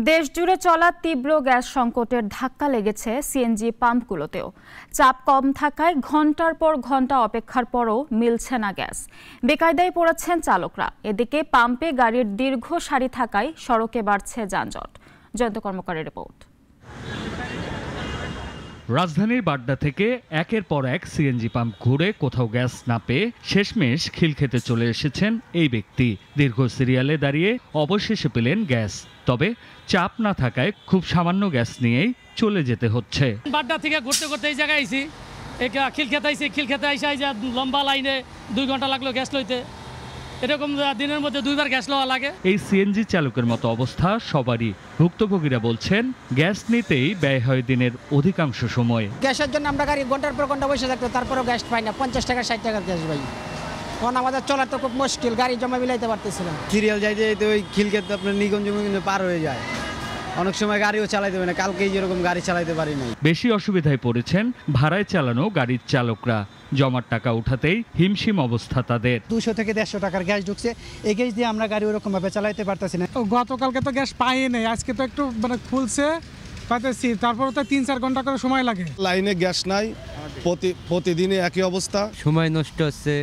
দেশজুড়ে চলা তীব্র গ্যাস সংকটের ধাক্কা লেগেছে সিএনজি পাম্পগুলোতেও। চাপ কম থাকায় ঘন্টার পর ঘন্টা অপেক্ষার পরও মিলছে না গ্যাস। বেকায়দায় পড়েছেন চালকরা। এদিকে পাম্পে গাড়ির দীর্ঘ সারি থাকায় সড়কে বাড়ছে যানজট। জয়ন্ত কর্মকারের রিপোর্ট। রাজধানীর বাড্ডা থেকে একের পর এক সিএনজি পাম্প ঘুরে কোথাও গ্যাস না পেয়ে শেষমেশ খিলক্ষেতে চলে এসেছেন এই ব্যক্তি। দীর্ঘ সিরিয়ালে দাঁড়িয়ে অবশেষে পেলেন গ্যাস, তবে চাপ না থাকায় খুব সামান্য গ্যাস নিয়েই চলে যেতে হচ্ছে। বাড্ডা থেকে ঘুরতে ঘুরতে এই জায়গায় আইছি, খিলক্ষেতে আইসা লম্বা লাইনে 2 ঘন্টা লাগলো গ্যাস লইতে। এরকম দিনের মধ্যে 2বার গ্যাস লওয়া লাগে। এই সিএনজি চালকের মতো অবস্থা সবারই। ভুক্তভোগীরা বলছেন গ্যাস নিতেই ব্যয় হয় দিনের অধিকাংশ সময়। গ্যাসের জন্য আমরা গাড়ি ঘন্টার পর ঘন্টা বসে থাকতো, তারপরেও গ্যাস পাই না। 50 টাকা 60 টাকার গ্যাস ভাই। এখন আমাদের চলার তো খুব মুশকিল, গাড়ি জমা মিলাইতে পারতেছিলাম। সিরিয়াল যাইতে যাইতে ওই খিলক্ষেত আপনার নিগঞ্জ পার হয়ে যায়। অনেক সময় গাড়িও চালাইতে পারে না, কালকেই যেরকম গাড়ি চালাইতে পারি নাই। বেশি অসুবিধায় পড়েছেন ভাড়ায় চালানো গাড়ির চালকরা। জমার টাকা উঠাতেই হিমশিম অবস্থা তাদের। 200 থেকে 150 টাকার গ্যাস ঢুকছে, এই গ্যাস দিয়ে আমরা গাড়ি ওরকম ভাবে চালাইতে পারতেছি না। গতকালকে তো গ্যাস পাই নেই, আজকে তো একটু খুলছে পাইতেছি, তারপর তো 3-4 ঘন্টা করে সময় লাগে। লাইনে গ্যাস নাই, প্রতিদিনই একই অবস্থা। সময় নষ্ট হচ্ছে,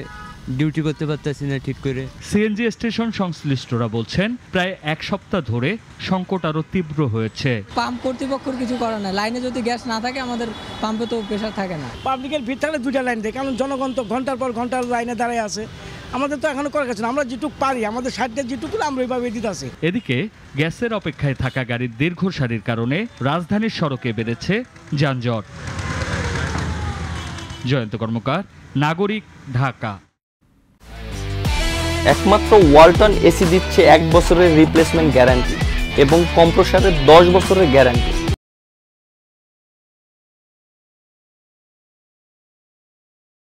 ডিউটি করতে পারতেছি না ঠিক করে। সিএনজি স্টেশন সংশ্লিষ্টরা বলছেন প্রায় 1 সপ্তাহ ধরে সংকট আরো তীব্র হয়েছে। পাম্প কর্তৃপক্ষের কিছু করে না। লাইনে যদি গ্যাস না থাকে আমাদের পাম্পে তো প্রেসার থাকে না। পাবলিকের ভিড় থাকলে 2টা লাইন দেয়, কারণ জনগণ তো ঘন্টার পর ঘন্টা লাইনে দাঁড়ায় আছে। আমাদের তো এখনো করে গেছে না, আমরা যেটুকু পারি আমাদের সাইডে যেটুকু আমরা এইভাবে দিতে আছে। এদিকে গ্যাসের অপেক্ষায় থাকা গাড়ির দীর্ঘ সারির কারণে রাজধানীর সড়কে বেড়েছে যানজট। জয়ন্ত কর্মকার, নাগরিক, ঢাকা। একমাত্র ওয়ালটন এসি দিচ্ছে 1 বছরের রিপ্লেসমেন্ট গ্যারান্টি এবং কম্প্রেসারের 10 বছরের গ্যারান্টি।